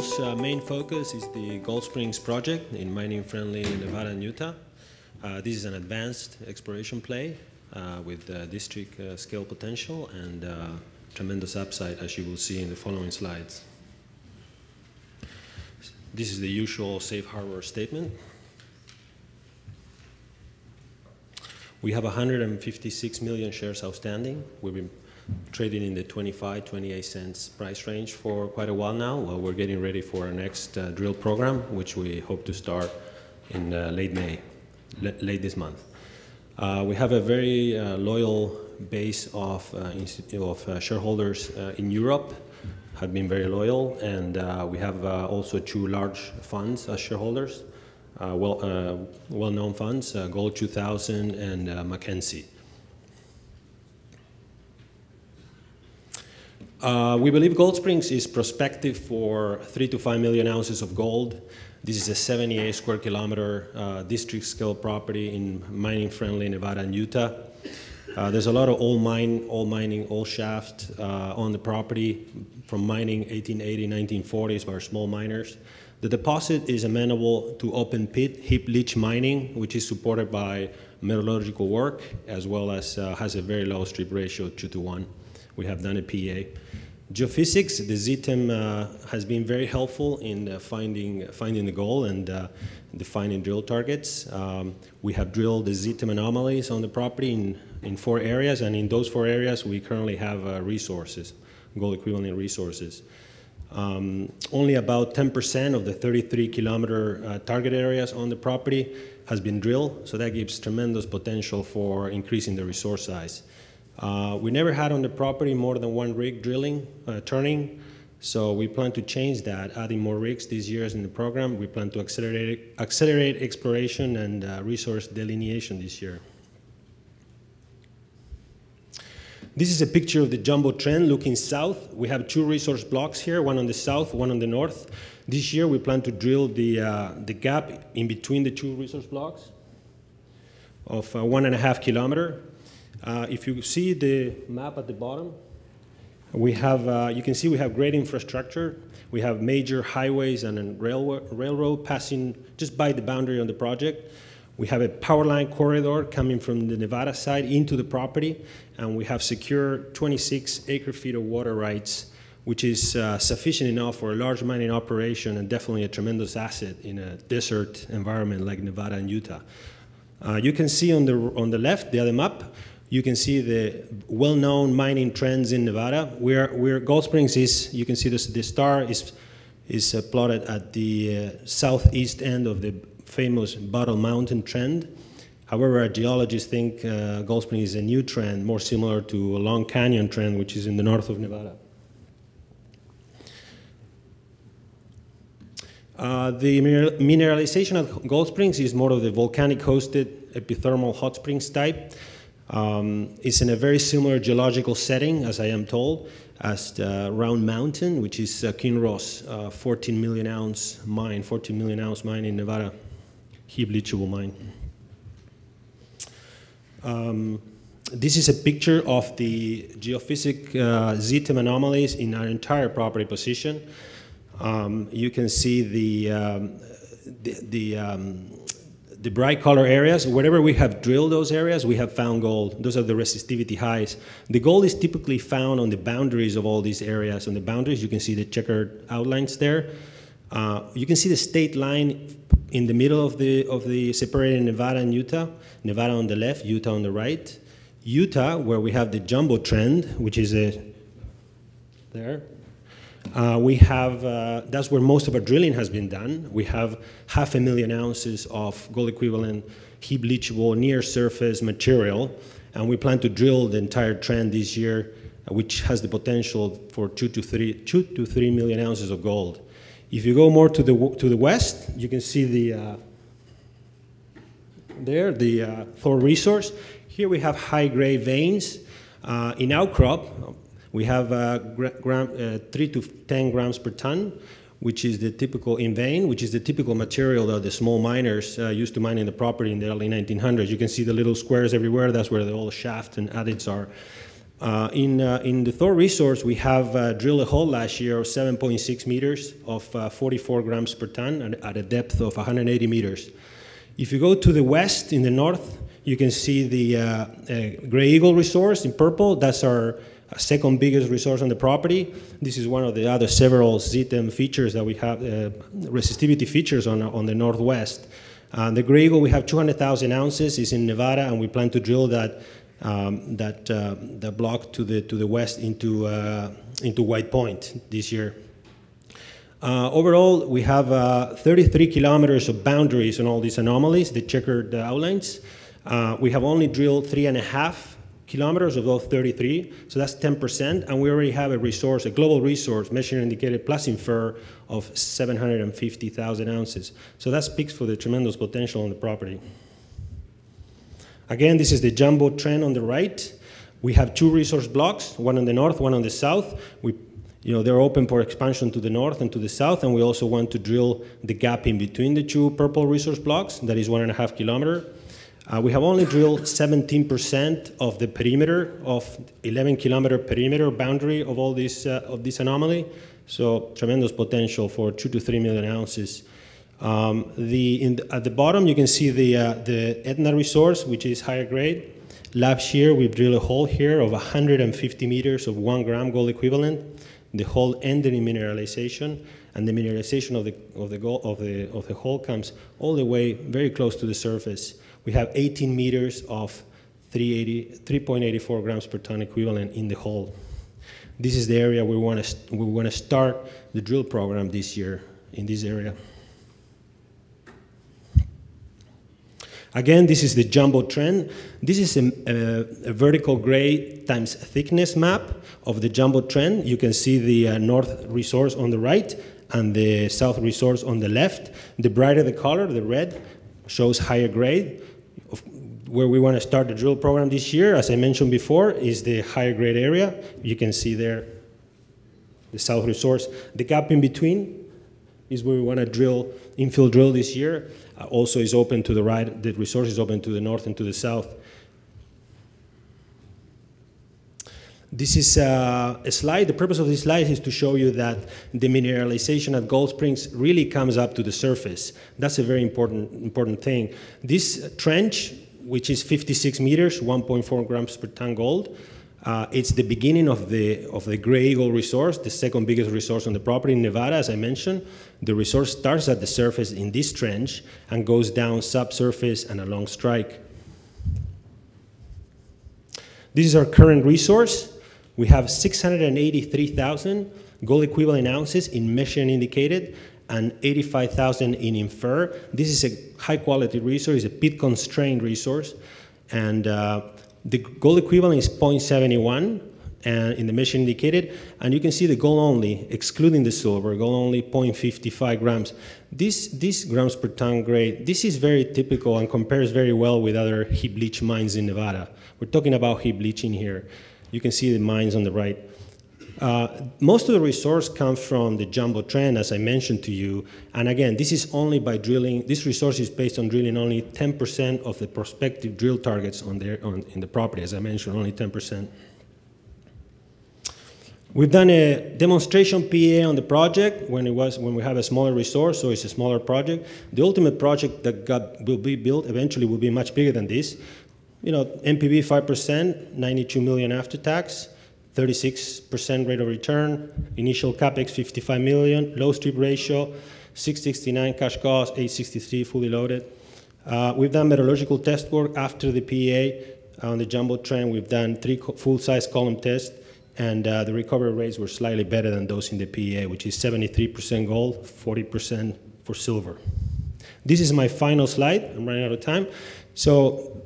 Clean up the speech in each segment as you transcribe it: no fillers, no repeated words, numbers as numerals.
TriMetals' main focus is the Gold Springs project in mining-friendly Nevada and Utah. This is an advanced exploration play with district scale potential and tremendous upside, as you will see in the following slides. This is the usual safe harbor statement. We have 156 million shares outstanding. We've been trading in the 25-28 cents price range for quite a while now. Well, we're getting ready for our next drill program, which we hope to start in late May, late this month. We have a very loyal base of shareholders in Europe, have been very loyal, and we have also two large funds as shareholders, well-known funds, Gold 2000 and Mackenzie. We believe Gold Springs is prospective for 3 to 5 million ounces of gold. This is a 78 square kilometer district scale property in mining-friendly Nevada and Utah. There's a lot of old mining, old shaft on the property from mining 1880, 1940s by small miners. The deposit is amenable to open pit heap leach mining, which is supported by metallurgical work, as well as has a very low strip ratio, 2:1. We have done a PEA. Geophysics, the ZTEM has been very helpful in finding the gold and defining drill targets. We have drilled the ZTEM anomalies on the property in 4 areas, and in those 4 areas we currently have resources, gold equivalent resources. Only about 10% of the 33-kilometer target areas on the property has been drilled, so that gives tremendous potential for increasing the resource size. We never had on the property more than 1 rig drilling, turning, so we plan to change that, adding more rigs these years in the program. We plan to accelerate exploration and resource delineation this year. This is a picture of the jumbo trend looking south. We have 2 resource blocks here, one on the south, one on the north. This year we plan to drill the gap in between the 2 resource blocks of 1.5 kilometer. If you see the map at the bottom, we have, you can see we have great infrastructure. We have major highways and a railroad passing just by the boundary on the project. We have a power line corridor coming from the Nevada side into the property, and we have secure 26 acre-feet of water rights, which is sufficient enough for a large mining operation and definitely a tremendous asset in a desert environment like Nevada and Utah. You can see on the left, the other map, you can see the well-known mining trends in Nevada. Where Gold Springs is, you can see the star is plotted at the southeast end of the famous Bottle Mountain trend. However, our geologists think Gold Springs is a new trend, more similar to a Long Canyon trend, which is in the north of Nevada. The mineralization at Gold Springs is more of the volcanic-hosted epithermal hot springs type. It's in a very similar geological setting, as I am told, as Round Mountain, which is Kinross 14 million ounce mine in Nevada, heap leachable mine. This is a picture of the geophysic ZTEM anomalies in our entire property position. You can see the bright color areas. Wherever we have drilled those areas, we have found gold. Those are the resistivity highs. The gold is typically found on the boundaries of all these areas. On the boundaries, you can see the checkered outlines there. You can see the state line in the middle of the separated Nevada and Utah. Nevada on the left, Utah on the right. Utah, where we have the jumbo trend, which is there. We have, that's where most of our drilling has been done. We have 500,000 ounces of gold equivalent heap leachable near surface material, and we plan to drill the entire trend this year, which has the potential for 2 to 3 million ounces of gold. If you go more to the west, you can see the Thor resource. Here we have high-grade veins. In outcrop, we have 3 to 10 grams per ton, which is the typical in vein, which is the typical material that the small miners used to mine in the property in the early 1900s. You can see the little squares everywhere. That's where the old shaft and adits are. In the Thor resource, we have drilled a hole last year of 7.6 meters of 44 grams per ton at a depth of 180 meters. If you go to the west, in the north, you can see the Gray Eagle resource in purple. That's our second biggest resource on the property. This is one of the other several ZTEM features that we have, resistivity features on the northwest. The Gray Eagle, we have 200,000 ounces, is in Nevada, and we plan to drill that block to the west into White Point this year. Overall, we have 33 kilometers of boundaries on all these anomalies, the checkered outlines. We have only drilled 3.5 kilometers of those 33, so that's 10%, and we already have a resource, a global resource, measured and indicated plus infer of 750,000 ounces. So that speaks for the tremendous potential on the property. Again, this is the jumbo trend on the right. We have two resource blocks, one on the north, one on the south. They're open for expansion to the north and to the south, and we also want to drill the gap in between the two purple resource blocks, that is 1.5 kilometers. We have only drilled 17% of the perimeter of 11-kilometer perimeter boundary of all this of this anomaly, so tremendous potential for 2 to 3 million ounces. At the bottom, you can see the Etna resource, which is higher grade. Last year, we drilled a hole here of 150 meters of 1 gram gold equivalent. The hole ended in mineralization, and the mineralization of the hole comes all the way very close to the surface. We have 18 meters of 3.84 grams per ton equivalent in the hole. This is the area we want to start the drill program this year in this area. Again, this is the jumbo trend. This is a vertical grade times thickness map of the jumbo trend. You can see the north resource on the right and the south resource on the left. The brighter the color, the red, shows higher grade. Where we want to start the drill program this year, as I mentioned before, is the higher grade area. You can see there the south resource. The gap in between is where we want to drill, infill drill this year. Also is open to the right, the resource is open to the north and to the south. This is a slide. The purpose of this slide is to show you that the mineralization at Gold Springs really comes up to the surface. That's a very important thing. This trench, which is 56 meters, 1.4 grams per ton gold, it's the beginning of the Gray Eagle resource, the second biggest resource on the property in Nevada, as I mentioned. The resource starts at the surface in this trench and goes down subsurface and along strike. This is our current resource. We have 683,000 gold equivalent ounces in measured and indicated, and 85,000 in infer. This is a high quality resource, it's a pit constrained resource, and the gold equivalent is 0.71 in the measured indicated, and you can see the gold only, excluding the silver, gold only 0.55 grams. This grams per ton grade, this is very typical and compares very well with other heap leach mines in Nevada. We're talking about heap leaching here. You can see the mines on the right. Most of the resource comes from the jumbo trend, as I mentioned to you. And again, this is only by drilling, this resource is based on drilling only 10% of the prospective drill targets in the property, as I mentioned, only 10%. We've done a demonstration PEA on the project when we have a smaller resource, so it's a smaller project. The ultimate project that will be built eventually will be much bigger than this. NPV 5%, 92 million after tax, 36% rate of return, initial capex 55 million, low strip ratio, 669 cash cost, 863 fully loaded. We've done metallurgical test work after the PEA on the jumbo trend. We've done 3 full-size column tests, and the recovery rates were slightly better than those in the PEA, which is 73% gold, 40% for silver. This is my final slide. I'm running out of time. So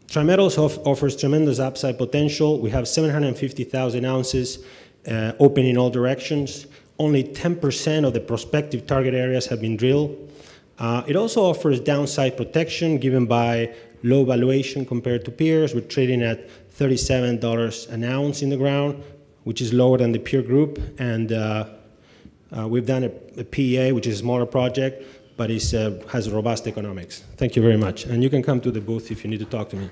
TriMetals offers tremendous upside potential. We have 750,000 ounces open in all directions. Only 10% of the prospective target areas have been drilled. It also offers downside protection given by low valuation compared to peers. We're trading at $37 an ounce in the ground, which is lower than the peer group. And we've done a PEA, which is a smaller project, but it has robust economics. Thank you very much. And you can come to the booth if you need to talk to me.